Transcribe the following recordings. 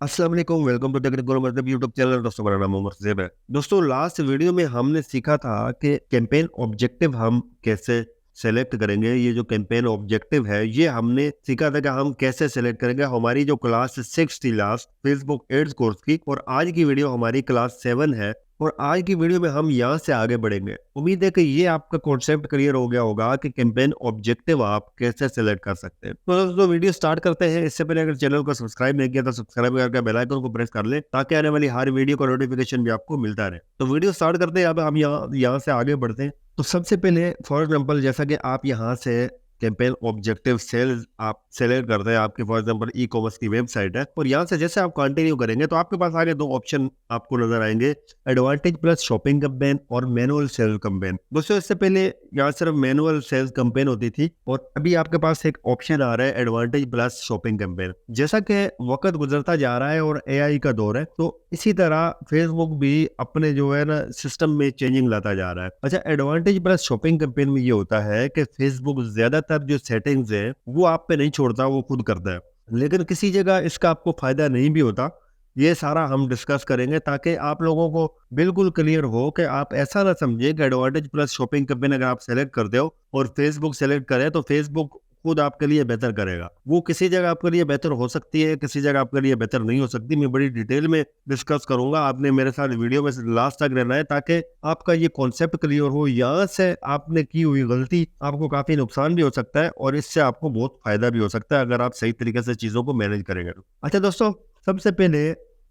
अस्सलाम वालेकुम, welcome to technical मतलब यूट्यूब चैनल। दोस्तों मेरा नाम उमर ज़ेब है। दोस्तों लास्ट वीडियो में हमने सीखा था कि कैंपेन ऑब्जेक्टिव हम कैसे सेलेक्ट करेंगे। ये जो कैंपेन ऑब्जेक्टिव है ये हमने सीखा था कि हम कैसे सेलेक्ट करेंगे। हमारी जो क्लास 6 थी लास्ट फेसबुक एड्स कोर्स की, और आज की वीडियो हमारी क्लास 7 है। और आज की वीडियो में हम यहाँ से आगे बढ़ेंगे। उम्मीद है कि ये आपका कॉन्सेप्ट क्लियर हो गया होगा कि कैंपेन ऑब्जेक्टिव आप कैसे सेलेक्ट कर सकते हैं। तो दोस्तों वीडियो स्टार्ट करते हैं। इससे पहले अगर चैनल को सब्सक्राइब नहीं किया तो सब्सक्राइब करके बेल आइकन को प्रेस कर ले ताकि आने वाली हर वीडियो का नोटिफिकेशन भी आपको मिलता रहे। तो वीडियो स्टार्ट करते हैं। अब हम यहाँ से आगे बढ़ते हैं। तो सबसे पहले फॉर एग्जाम्पल जैसा कि आप यहाँ से कैंपेन ऑब्जेक्टिव सेल्स आप सेलेक्ट करते हैं। आपके फॉर एग्जांपल ई कॉमर्स की वेबसाइट है और यहाँ से जैसे आप कंटिन्यू करेंगे तो आपके पास आगे दो ऑप्शन आपको नजर आएंगे, एडवांटेज प्लस शॉपिंग कैंपेन और मैनुअल सेल्स कैंपेन। दोस्तों इससे पहले यहाँ सिर्फ मैनुअल सेल्स कैंपेन होती थी और अभी आपके पास एक ऑप्शन आ रहा है एडवांटेज प्लस शॉपिंग कैंपेन। जैसा कि वक्त गुजरता जा रहा है और एआई का दौर है, तो इसी तरह फेसबुक भी अपने जो है ना सिस्टम में चेंजिंग लाता जा रहा है। अच्छा, एडवांटेज प्लस शॉपिंग कैंपेन में ये होता है कि फेसबुक ज्यादातर जो सेटिंग्स है वो आप पे नहीं छोड़ता, वो खुद करता है। लेकिन किसी जगह इसका आपको फायदा नहीं भी होता। ये सारा हम डिस्कस करेंगे ताकि आप लोगों को बिल्कुल क्लियर हो कि आप ऐसा ना समझे कि एडवांटेज प्लस शॉपिंग कैंपेन अगर आप सेलेक्ट करते हो और फेसबुक सेलेक्ट करें तो फेसबुक खुद आपके लिए बेहतर करेगा। वो किसी जगह आपके लिए बेहतर हो सकती है, किसी जगह आपके लिए बेहतर नहीं हो सकती। मैं बड़ी डिटेल में डिस्कस करूंगा। आपने मेरे साथ वीडियो में लास्ट तक रहना है ताकि आपका ये कॉन्सेप्ट क्लियर हो। यहाँ से आपने की हुई गलती आपको काफी नुकसान भी हो सकता है और इससे आपको बहुत फायदा भी हो सकता है अगर आप सही तरीके से चीजों को मैनेज करेंगे तो। अच्छा दोस्तों, सबसे पहले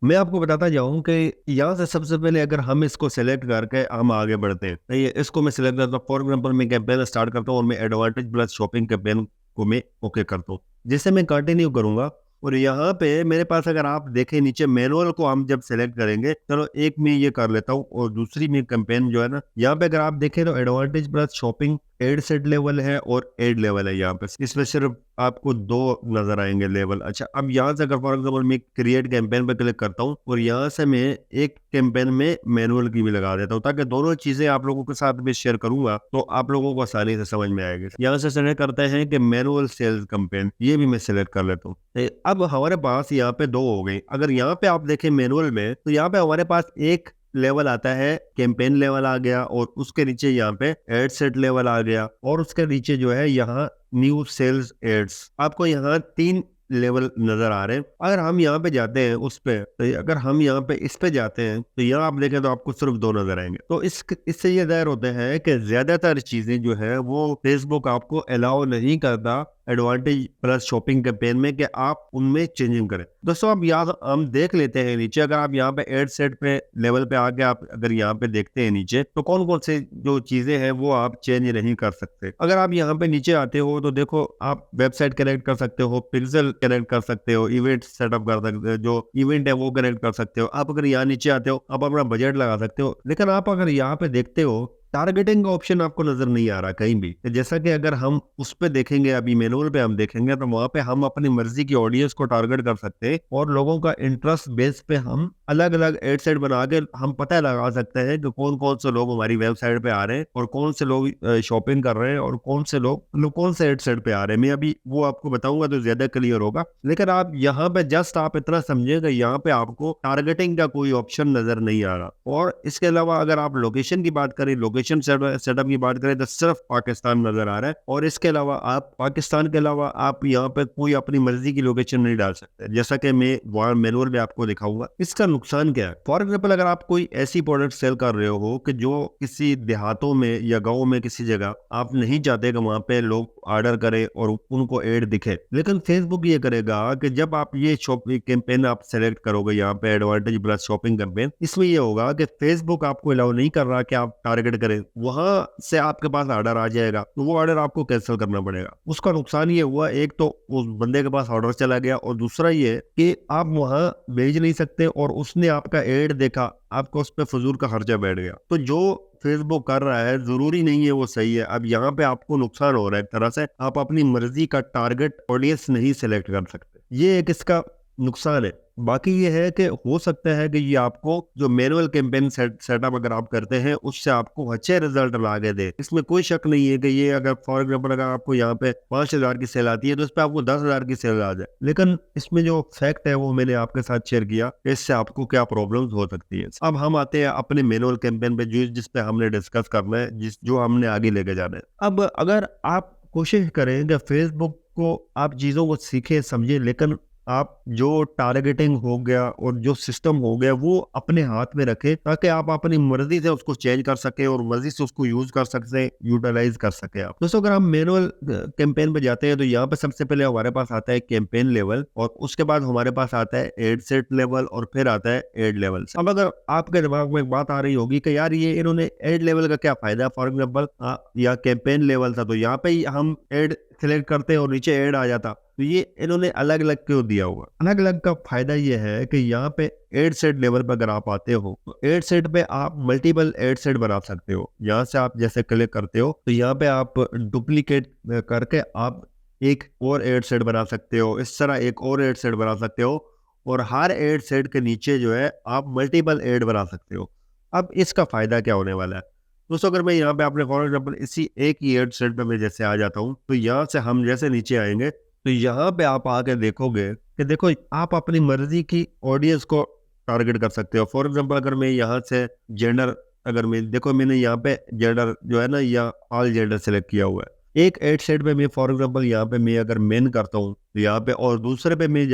मैं आपको बताता जाऊं कि यहाँ से सबसे पहले अगर हम इसको सेलेक्ट करके हम आगे बढ़ते हैं, तो ये इसको मैं सिलेक्ट करता हूँ। फॉर एग्जाम्पल मैं कैंपेन स्टार्ट करता हूँ और मैं एडवांटेज प्लस शॉपिंग कैंपेन को मैं ओके करता हूँ। जैसे मैं कंटिन्यू करूंगा और यहाँ पे मेरे पास अगर आप देखें नीचे मैनुअल को हम जब सेलेक्ट करेंगे, चलो एक में ये कर लेता हूँ और दूसरी में कैंपेन जो है ना, यहाँ पे अगर आप देखें तो advantage plus shopping ad set level है और एड लेवल है। यहाँ पे इसमें सिर्फ आपको दो नजर आएंगे लेवल। अच्छा, अब यहाँ से अगर फॉर एग्जाम्पल मैं क्रिएट कैंपेन पे क्लिक करता हूँ और यहाँ से मैं एक कैंपेन में मैनुअल की भी लगा देता हूँ ताकि दोनों चीजें आप लोगों के साथ में शेयर करूंगा तो आप लोगों को आसानी से समझ में आएगी। यहाँ से सेलेक्ट करते हैं कि मैनुअल सेल्स कैंपेन, ये भी मैं सिलेक्ट कर लेता हूँ। अब हमारे पास यहाँ पे दो हो गई। अगर यहाँ पे आप देखें मैनुअल में तो यहाँ पे हमारे पास एक लेवल आता है, कैंपेन लेवल आ गया और उसके नीचे यहाँ पे एड सेट लेवल आ गया और उसके नीचे जो है यहाँ न्यू सेल्स एड्स। आपको यहाँ तीन लेवल नजर आ रहे हैं। अगर हम यहाँ पे जाते हैं उस पे, तो अगर हम यहाँ पे इस पे जाते हैं तो यहाँ आप देखें तो आपको सिर्फ दो नजर आएंगे। तो इससे ये जाहिर होता है कि ज्यादातर चीजें जो है वो फेसबुक आपको अलाउ नहीं करता एडवांटेज प्लस शॉपिंग कैंपेन में कि आप उनमें चेंजिंग करें। दोस्तों अब यहाँ हम देख लेते हैं नीचे, अगर आप यहाँ पे एड सेट पे लेवल पे आके आप अगर यहाँ पे देखते हैं नीचे तो कौन कौन से जो चीजें हैं वो आप चेंज नहीं कर सकते। अगर आप यहाँ पे नीचे आते हो तो देखो आप वेबसाइट कनेक्ट कर सकते हो, पिक्सल कनेक्ट कर सकते हो, इवेंट सेटअप कर सकते हो, जो इवेंट है वो कनेक्ट कर सकते हो। आप अगर यहाँ नीचे आते हो आप अपना बजट लगा सकते हो। लेकिन आप अगर यहाँ पे देखते हो टारगेटिंग का ऑप्शन आपको नजर नहीं आ रहा कहीं भी। जैसा कि अगर हम उस पे देखेंगे, अभी मैनुअल पे हम देखेंगे तो वहां पे हम अपनी मर्जी की ऑडियंस को टारगेट कर सकते हैं और लोगों का इंटरेस्ट बेस पे हम अलग अलग एड सेट बना के हम पता लगा सकते हैं कि कौन कौन से लोग हमारी वेबसाइट पे आ रहे हैं और कौन से लोग शॉपिंग कर रहे हैं और कौन से लोग कौन से एड सेट पे आ रहे हैं। मैं अभी वो आपको बताऊंगा तो ज्यादा क्लियर होगा। लेकिन आप यहाँ पे जस्ट आप इतना समझिएगा, यहाँ पे आपको टारगेटिंग का कोई ऑप्शन नजर नहीं आ रहा। और इसके अलावा अगर आप लोकेशन की बात करें, लोकेशन सेटअप की बात करें तो सिर्फ पाकिस्तान नजर आ रहा है और इसके अलावा आप पाकिस्तान के अलावा आप यहाँ पे कोई अपनी मर्जी की लोकेशन नहीं डाल सकते, जैसा कि मैं वहां मैनुअल में आपको दिखाऊंगा। इसका नुकसान क्या है? फॉर एग्जाम्पल अगर आप कोई ऐसी प्रोडक्ट सेल कर रहे हो कि जो किसी देहातों में या गाँव में किसी जगह आप नहीं चाहते कि वहां पे लोग ऑर्डर करें और उनको एड दिखे, लेकिन फेसबुक ये करेगा कि जब आप ये शॉपिंग कैंपेन आप सेलेक्ट करोगे यहाँ पे एडवांटेज प्लस शॉपिंग कैंपेन, इसमें ये होगा कि फेसबुक आपको अलाउ नहीं कर रहा कि आप टारगेट करें, वहां से आपके पास ऑर्डर आ जाएगा तो वो ऑर्डर आपको कैंसिल करना पड़ेगा। उसका नुकसान ये हुआ, एक तो उस बंदे के पास ऑर्डर चला गया और दूसरा ये कि आप वहां भेज नहीं सकते और उसने आपका एड देखा, आपको उस पर फजूल का खर्चा बैठ गया। तो जो फेसबुक कर रहा है जरूरी नहीं है वो सही है। अब यहाँ पे आपको नुकसान हो रहा है, एक तरह से आप अपनी मर्जी का टारगेट ऑडियंस नहीं सिलेक्ट कर सकते। ये एक इसका नुकसान है। बाकी ये है कि हो सकता है कि ये आपको जो मैनुअल कैंपेन सेटअप अगर आप करते हैं उससे आपको अच्छे रिजल्ट ला के दे। इसमें कोई शक नहीं है कि ये अगर फॉर एग्जाम्पल अगर आपको यहाँ पे 5,000 की सेल आती है तो इस पे आपको 10,000 की सेल आ जाए, लेकिन इसमें जो फैक्ट है वो मैंने आपके साथ शेयर किया, इससे आपको क्या प्रॉब्लम हो सकती है। अब हम आते हैं अपने मैनुअल कैंपेन पे जिस पे हमने डिस्कस करना है, जो हमने आगे लेके जाना है। अब अगर आप कोशिश करें कि फेसबुक को आप चीज़ों को सीखें समझें, लेकिन आप जो टारगेटिंग हो गया और जो सिस्टम हो गया वो अपने हाथ में रखें, ताकि आप अपनी मर्जी से उसको चेंज कर सके और मर्जी से उसको यूज कर सकते, यूटिलाइज कर सके। आप दोस्तों अगर हम मैनुअल कैंपेन पे जाते हैं तो यहाँ पे सबसे पहले हमारे पास आता है कैंपेन लेवल, और उसके बाद हमारे पास आता है एड सेट लेवल, और फिर आता है एड लेवल। अब अगर आपके दिमाग में एक बात आ रही होगी कि यार ये इन्होंने एड लेवल का क्या फायदा, फॉर एग्जाम्पल या कैंपेन लेवल था तो यहाँ पे ही हम एड सिलेक्ट करते और नीचे एड आ जाता, तो ये इन्होंने अलग अलग क्यों दिया हुआ। अलग अलग का फायदा ये है कि यहाँ पे एड सेट लेवल पर अगर आप आते हो तो एड सेट पे आप मल्टीपल एड सेट बना सकते हो। यहाँ से आप जैसे क्लिक करते हो तो यहाँ पे आप डुप्लीकेट करके आप एक और एड सेट बना सकते हो, इस तरह एक और एड सेट बना सकते हो, और हर एड सेट के नीचे जो है आप मल्टीपल एड बना सकते हो। अब इसका फायदा क्या होने वाला है दोस्तों, अगर मैं यहाँ पे अपने फॉर एग्जाम्पल इसी एक ही एड सेट पे मैं जैसे आ जाता हूँ तो यहाँ से हम जैसे नीचे आएंगे तो यहाँ पे आप आके देखोगे कि देखो आप अपनी मर्जी की ऑडियंस को टारगेट कर सकते हो। फॉर एग्जांपल अगर मैं यहाँ से जेंडर, अगर मैं देखो मैंने यहाँ पे जेंडर जो है ना या ऑल जेंडर सेलेक्ट किया हुआ है। एक एड सेट पे मैं फॉर एग्जांपल यहाँ पे मैं अगर मेन करता हूँ तो यहाँ पे, और दूसरे पे मैं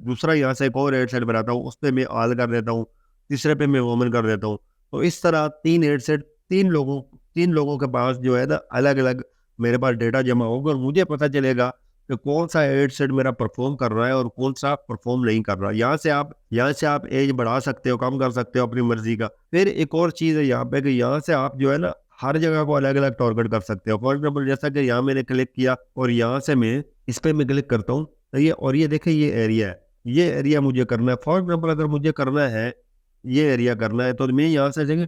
दूसरा यहाँ से एक और एड सेट बनाता हूँ, उस पर मैं ऑल कर देता हूँ, तीसरे पे मैं वोमन कर देता हूँ। तो इस तरह तीन एड सेट तीन लोगों के पास जो है ना अलग अलग मेरे पास डेटा जमा होगा, और मुझे पता चलेगा कि कौन सा एड सेट मेरा परफॉर्म कर रहा है और कौन सा परफॉर्म नहीं कर रहा। यहाँ से आप एज बढ़ा सकते हो, कम कर सकते हो अपनी मर्जी का। फिर एक और चीज़ है यहाँ पे कि यहाँ से आप जो है ना हर जगह को अलग अलग टारगेट कर सकते हो। फॉर एग्जाम्पल जैसा कि यहाँ मैंने क्लिक किया और यहाँ से मैं इस पर मैं क्लिक करता हूँ तो ये, और ये देखे ये एरिया है, ये एरिया मुझे करना है। फॉर एग्जाम्पल अगर मुझे करना है ये एरिया करना है तो मैं यहाँ से जगह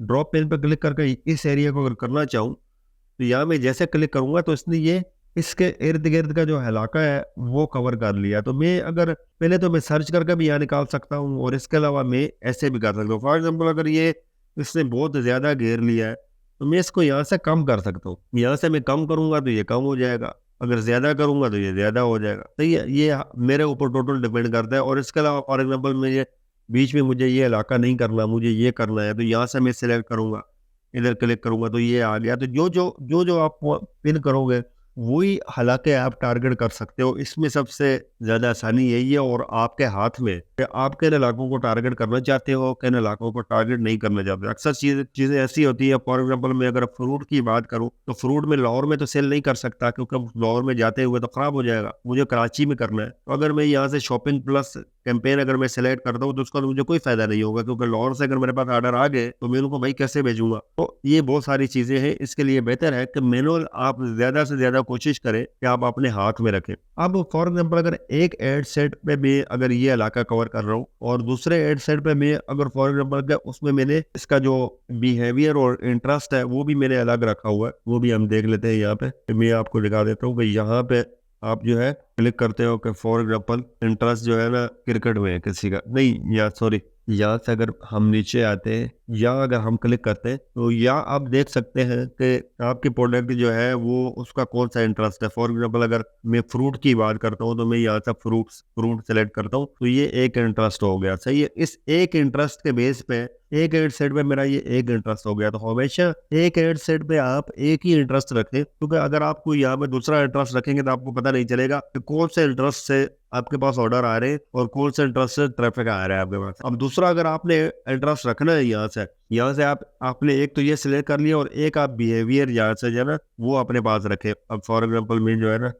ड्रॉप पेन पर क्लिक करके इस एरिया को अगर करना चाहूँ तो यहाँ मैं जैसे क्लिक करूंगा तो इसने ये इसके इर्द गिर्द का जो इलाका है वो कवर कर लिया। तो मैं अगर पहले तो मैं सर्च करके भी यहाँ निकाल सकता हूँ, और इसके अलावा मैं ऐसे भी कर सकता हूँ। फॉर एग्जाम्पल अगर ये इसने बहुत ज़्यादा घेर लिया है तो मैं इसको यहाँ से कम कर सकता हूँ। यहाँ से मैं कम करूँगा तो ये कम हो जाएगा, अगर ज़्यादा करूँगा तो ये ज़्यादा हो जाएगा। तो ये मेरे ऊपर टोटल डिपेंड करता है। और इसके अलावा फॉर एग्जाम्पल मुझे बीच में मुझे ये इलाका नहीं करना, मुझे ये करना है, तो यहाँ से मैं सिलेक्ट करूँगा, इधर क्लिक करूंगा तो ये आ गया। तो जो आप पिन करोगे वही हालांकि आप टारगेट कर सकते हो। इसमें सबसे ज्यादा आसानी यही है और आपके हाथ में कि आप किन इलाकों को टारगेट करना चाहते हो, किन इलाकों को टारगेट नहीं करना चाहते। अक्सर चीजें ऐसी होती है। फॉर एग्जांपल मैं अगर फ्रूट की बात करूं तो फ्रूट में लाहौर में तो सेल नहीं कर सकता, क्योंकि लाहौर में जाते हुए तो खराब हो जाएगा, मुझे कराची में करना है। तो अगर मैं यहाँ से शॉपिंग प्लस कैंपेन अगर मैं सेलेक्ट करता हूँ तो उसका तो मुझे कोई फायदा नहीं होगा, क्योंकि लाहौर से अगर मेरे पास ऑर्डर आ गए तो मैं उनको भाई कैसे भेजूंगा। तो ये बहुत सारी चीजें हैं। इसके लिए बेहतर है कि मैनुअल आप ज्यादा से ज्यादा कोशिश करें कि आप अपने हाथ में रखें। अब फॉर एग्जाम्पल अगर एक एड सेट पे मैं अगर ये इलाका कवर कर रहा हूँ और दूसरे एड सेट पे मैं अगर फॉर एग्जाम्पल उसमें मैंने इसका जो बिहेवियर और इंटरेस्ट है वो भी मैंने अलग रखा हुआ है, वो भी हम देख लेते हैं। यहाँ पे मैं आपको दिखा देता हूँ कि यहाँ पे आप जो है क्लिक करते हो कि फॉर एग्जाम्पल इंटरेस्ट जो है ना क्रिकेट में है किसी का, नहीं या सॉरी यहाँ से अगर हम नीचे आते हैं या अगर हम क्लिक करते हैं तो यहाँ आप देख सकते हैं कि आपके प्रोडक्ट जो है वो उसका कौन सा इंटरेस्ट है। फॉर एग्जांपल अगर मैं फ्रूट की बात करता हूँ तो मैं यहाँ से फ्रूट सेलेक्ट करता हूँ तो ये एक इंटरेस्ट हो गया। सही है, इस एक इंटरेस्ट के बेस पे एक एड सेट पे मेरा ये एक इंटरेस्ट हो गया। तो हमेशा एक एड सेट पे आप एक ही इंटरेस्ट रखें, क्योंकि अगर आपको यहाँ पे दूसरा इंटरेस्ट रखेंगे तो आपको पता नहीं चलेगा कि कौन से इंटरेस्ट से आपके पास ऑर्डर आ रहे हैं और कौन से इंटरेस्ट से ट्रैफिक आ रहा है आपके पास। अब दूसरा अगर आपने इंटरेस्ट रखना है यहाँ से आपने एक तो ये सिलेक्ट कर लिया और एक आप बिहेवियर यहाँ से जो है ना वो अपने पास रखे। अब फॉर एग्जाम्पल मैं जो है ना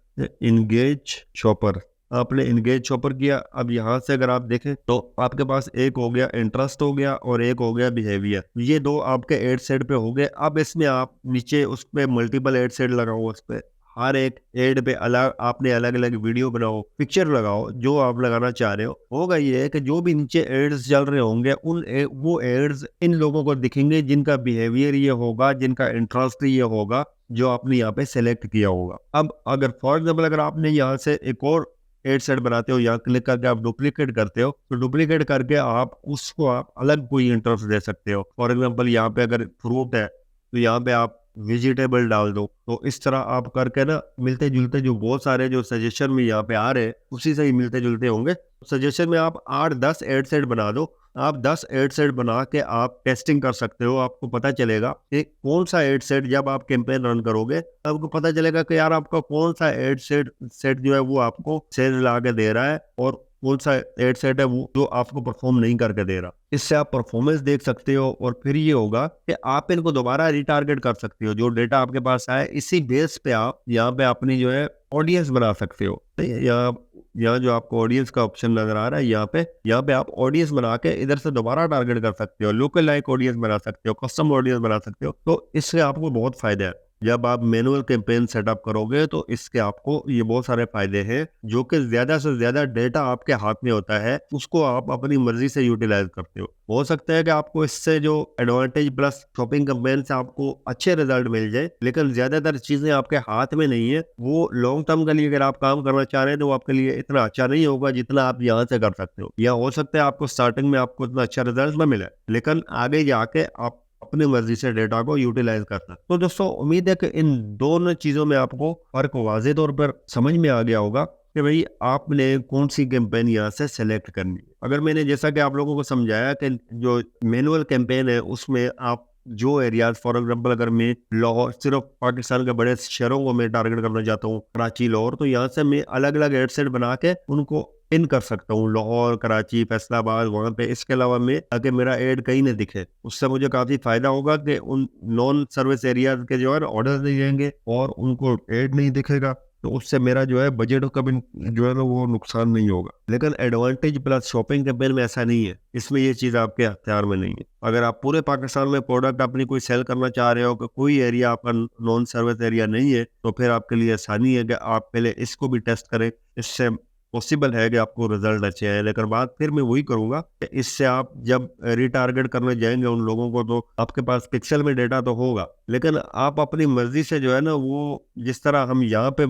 इंगेज शॉपर, आपने इंगेज शॉपर किया। अब यहाँ से अगर आप देखें तो आपके पास एक हो गया इंटरेस्ट हो गया और एक हो गया बिहेवियर, ये दो आपके एड सेट पे हो गए। अब इसमें आप नीचे उस पर मल्टीपल एड सेट लगाओ, उस पर हर एक एड पे अलग आपने अलग अलग वीडियो बनाओ, पिक्चर लगाओ जो आप लगाना चाह रहे हो। होगा ये है कि जो भी नीचे एड्स चल रहे होंगे वो एड्स इन लोगों को दिखेंगे जिनका बिहेवियर ये होगा, जिनका इंटरेस्ट ये होगा, जो आपने यहाँ पे सेलेक्ट किया होगा। अब अगर फॉर एग्जाम्पल अगर आपने यहाँ से एक और एड सेट बनाते हो, यहाँ क्लिक करके आप डुप्लीकेट करते हो, तो डुप्लीकेट करके आप उसको आप अलग कोई इंटरेस्ट दे सकते हो। फॉर एग्जाम्पल यहाँ पे अगर फ्रूट है तो यहाँ पे आप वेजिटेबल डाल दो। तो इस तरह आप करके ना मिलते जुलते जो बहुत सारे जो सजेशन में यहाँ पे आ रहे हैं उसी से ही मिलते जुलते होंगे। सजेशन में आप 8-10 एड सेट बना दो। आप 10 एड सेट बना के आप टेस्टिंग कर सकते हो। आपको पता चलेगा कि कौन सा एड सेट, जब आप कैंपेन रन करोगे आपको पता चलेगा कि यार आपका कौन सा एड सेट जो है वो आपको सेल ला के दे रहा है और कौन सा एड सेट है वो जो आपको परफॉर्म नहीं करके दे रहा। इससे आप परफॉर्मेंस देख सकते हो और फिर ये होगा कि आप इनको दोबारा रिटारगेट कर सकते हो। जो डेटा आपके पास आए इसी बेस पे आप यहाँ पे अपनी जो है ऑडियंस बना सकते हो। यहाँ जो आपको ऑडियंस का ऑप्शन नजर आ रहा है यहाँ पे आप ऑडियंस बना के इधर से दोबारा टारगेट कर सकते हो। लोकल लाइक ऑडियंस बना सकते हो, कस्टम ऑडियंस बना सकते हो। तो इससे आपको बहुत फायदा है। जब आप मैनुअल कैंपेन सेटअप करोगे तो इसके आपको ये बहुत सारे फायदे हैं, जो कि ज्यादा से ज्यादा डेटा आपके हाथ में होता है उसको आप अपनी मर्जी से यूटिलाइज करते हो सकता है कि आपको इससे जो एडवांटेज प्लस शॉपिंग कैंपेन से आपको अच्छे रिजल्ट मिल जाए, लेकिन ज्यादातर चीजें आपके हाथ में नहीं है। वो लॉन्ग टर्म के लिए अगर आप काम करना चाह रहे हैं तो वो आपके लिए इतना अच्छा नहीं होगा जितना आप यहाँ से कर सकते हो। या हो सकता है आपको स्टार्टिंग में आपको इतना अच्छा रिजल्ट न मिले, लेकिन आगे जाके आप अपनी मर्जी से डेटा को यूटिलाइज करना। तो दोस्तों उम्मीद है कि इन दोनों चीजों में आपको फर्क वाज़ेह तौर पर समझ में आ गया होगा कि भाई आपने कौन सी कैंपेन यहाँ से सेलेक्ट करनी है। अगर मैंने जैसा कि आप लोगों को समझाया कि जो मैनुअल कैंपेन है उसमें आप जो एरियाज, फॉर एग्जांपल अगर मैं लाहौर, सिर्फ पाकिस्तान के बड़े शहरों को मैं टारगेट करना चाहता हूँ, कराची, लाहौर, तो यहाँ से मैं अलग अलग एड सेट बना के उनको पिन कर सकता हूँ, लाहौर, कराची, फैसलाबाद, वहाँ पे। इसके अलावा मैं ताकि मेरा एड कहीं न दिखे, उससे मुझे काफी फायदा होगा कि उन नॉन सर्विस एरियाज के जो है ऑर्डर नहीं जाएंगे और उनको एड नहीं दिखेगा। तो उससे मेरा जो है बजट का भी जो है ना वो नुकसान नहीं होगा। लेकिन एडवांटेज प्लस शॉपिंग कैंपेन में ऐसा नहीं है, इसमें ये चीज़ आपके अख्तियार में नहीं है। अगर आप पूरे पाकिस्तान में प्रोडक्ट अपनी कोई सेल करना चाह रहे हो कि कोई एरिया आपका नॉन सर्विस एरिया नहीं है, तो फिर आपके लिए आसानी है कि आप पहले इसको भी टेस्ट करें। इससे पॉसिबल है कि आपको रिजल्ट अच्छे आए, लेकिन बात फिर मैं वही करूंगा कि इससे आप जब रिटारगेट करने जाएंगे उन लोगों को तो आपके पास पिक्सल में डेटा तो होगा, लेकिन आप अपनी मर्जी से जो है ना वो जिस तरह हम यहाँ पे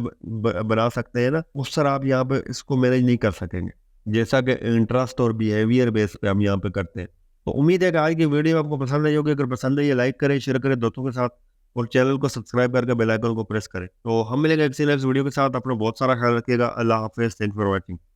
बना सकते हैं ना उस तरह आप यहाँ पे इसको मैनेज नहीं कर सकेंगे, जैसा कि इंटरेस्ट और बिहेवियर बेस पे हम यहाँ पे करते हैं। तो उम्मीद है कि आज की वीडियो आपको पसंद आई होगी। अगर पसंद आई लाइक करें, शेयर करें दोस्तों के साथ और चैनल को सब्सक्राइब करके बेल आइकन को प्रेस करें। तो हम मिलेंगे किसी नेक्स्ट वीडियो के साथ। अपना बहुत सारा ख्याल रखिएगा। अल्लाह हाफिज़। Thank for watching.